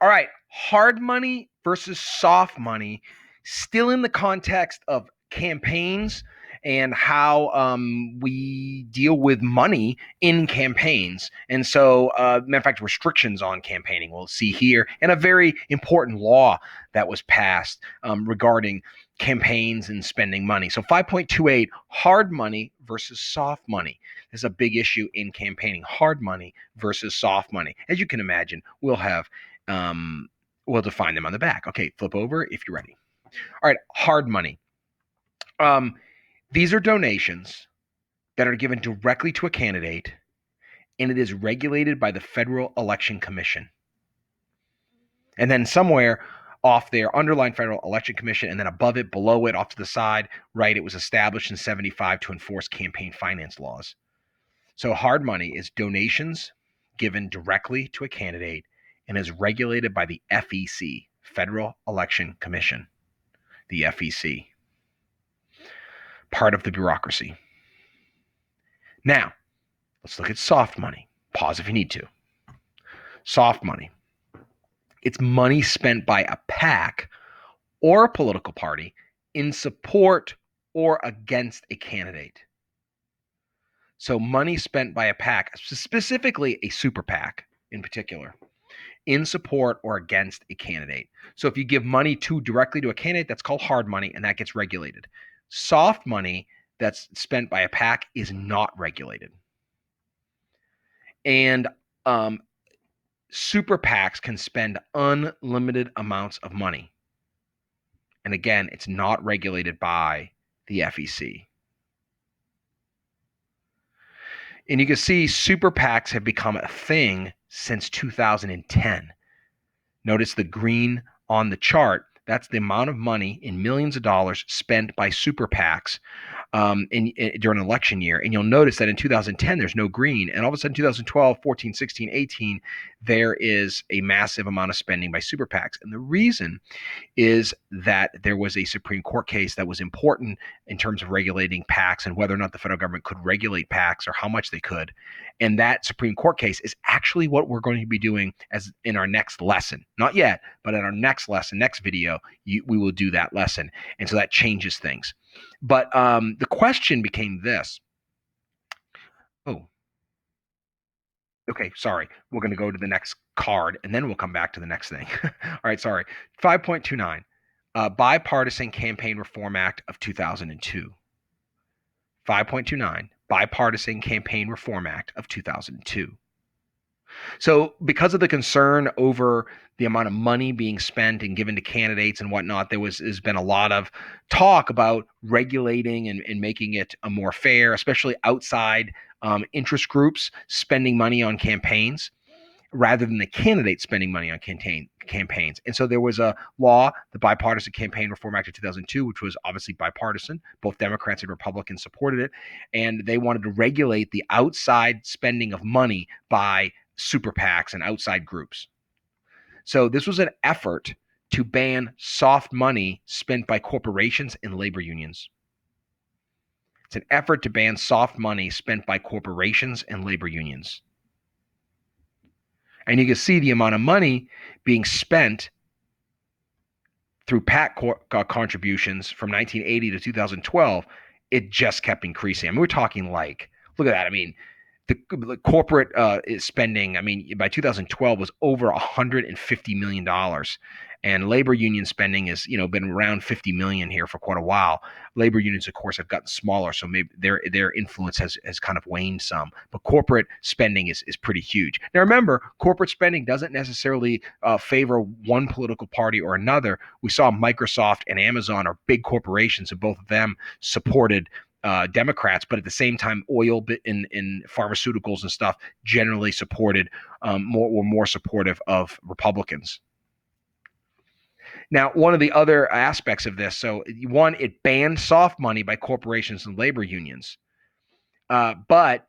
All right, hard money versus soft money, still in the context of campaigns and how we deal with money in campaigns. And so, matter of fact, restrictions on campaigning we'll see here, and a very important law that was passed regarding campaigns and spending money. So 5.28, hard money versus soft money. This is a big issue in campaigning, hard money versus soft money. As you can imagine, we'll have we'll define them on the back. Okay, flip over if you're ready. All right, hard money. These are donations that are given directly to a candidate, and it is regulated by the Federal Election Commission. And then somewhere off there, underlined Federal Election Commission, and then above it, below it, off to the side, right, it was established in 75 to enforce campaign finance laws. So hard money is donations given directly to a candidate and is regulated by the FEC, Federal Election Commission, the FEC, part of the bureaucracy. Now, let's look at soft money. Pause if you need to. Soft money. It's money spent by a PAC or a political party in support or against a candidate. So money spent by a PAC, specifically a super PAC in particular, in support or against a candidate. So if you give money directly to a candidate, that's called hard money, and that gets regulated. Soft money that's spent by a PAC is not regulated. And super PACs can spend unlimited amounts of money. And again, it's not regulated by the FEC. And you can see super PACs have become a thing since 2010. Notice the green on the chart. That's the amount of money in millions of dollars spent by super PACs during an election year. And you'll notice that in 2010, there's no green. And all of a sudden, 2012, 14, 16, 18, there is a massive amount of spending by super PACs. And the reason is that there was a Supreme Court case that was important in terms of regulating PACs and whether or not the federal government could regulate PACs or how much they could. And that Supreme Court case is actually what we're going to be doing as in our next lesson. Not yet, but in our next lesson, next video, we will do that lesson. And so that changes things. But the question became this. Oh, okay, sorry. We're going to go to the next card, and then we'll come back to the next thing. All right, sorry. 5.29, Bipartisan Campaign Reform Act of 2002. 5.29, Bipartisan Campaign Reform Act of 2002. So because of the concern over the amount of money being spent and given to candidates and whatnot, has been a lot of talk about regulating and making it a more fair, especially outside interest groups spending money on campaigns rather than the candidates spending money on campaigns. And so there was a law, the Bipartisan Campaign Reform Act of 2002, which was obviously bipartisan. Both Democrats and Republicans supported it. And they wanted to regulate the outside spending of money by super PACs and outside groups. So this was an effort to ban soft money spent by corporations and labor unions. It's an effort to ban soft money spent by corporations and labor unions. And you can see the amount of money being spent through PAC contributions from 1980 to 2012. It just kept increasing. I mean, we're talking like, look at that. I mean, the corporate spending, I mean, by 2012 was over $150 million. And labor union spending has, been around 50 million here for quite a while. Labor unions, of course, have gotten smaller, so maybe their influence has kind of waned some. But corporate spending is pretty huge. Now, remember, corporate spending doesn't necessarily favor one political party or another. We saw Microsoft and Amazon are big corporations, and both of them supported Democrats, but at the same time, oil in pharmaceuticals and stuff generally supported more supportive of Republicans. Now, one of the other aspects of this, so one, it banned soft money by corporations and labor unions, but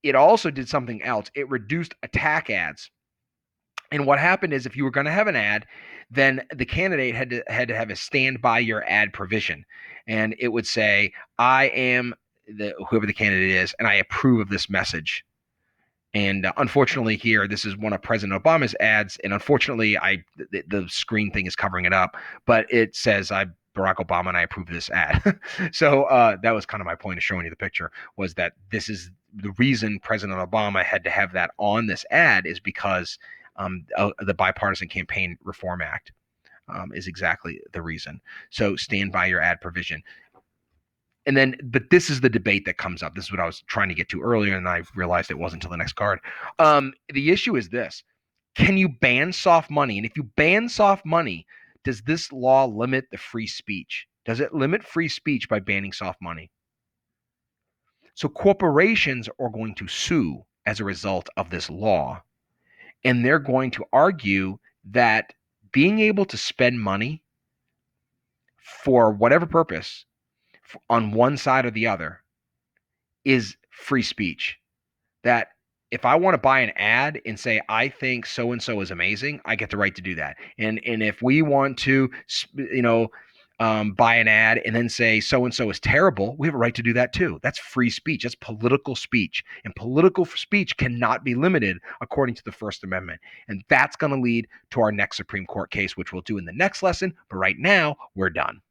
it also did something else. It reduced attack ads. And what happened is if you were going to have an ad, then the candidate had to have a stand by your ad provision. And it would say, I am whoever the candidate is, and I approve of this message. And unfortunately, here this is one of President Obama's ads, and unfortunately, the screen thing is covering it up, but it says I Barack Obama and I approve this ad. So that was kind of my point of showing you the picture, was that this is the reason President Obama had to have that on this ad, is because the Bipartisan Campaign Reform Act is exactly the reason. So stand by your ad provision. And then, but this is the debate that comes up. This is what I was trying to get to earlier, and I realized it wasn't until the next card. The issue is this: can you ban soft money? And if you ban soft money, does this law limit the free speech? Does it limit free speech by banning soft money? So corporations are going to sue as a result of this law, and they're going to argue that being able to spend money for whatever purpose on one side or the other is free speech. That if I want to buy an ad and say I think so and so is amazing, I get the right to do that. And if we want to, buy an ad and then say so and so is terrible, we have a right to do that too. That's free speech. That's political speech, and political speech cannot be limited according to the First Amendment. And that's going to lead to our next Supreme Court case, which we'll do in the next lesson. But right now, we're done.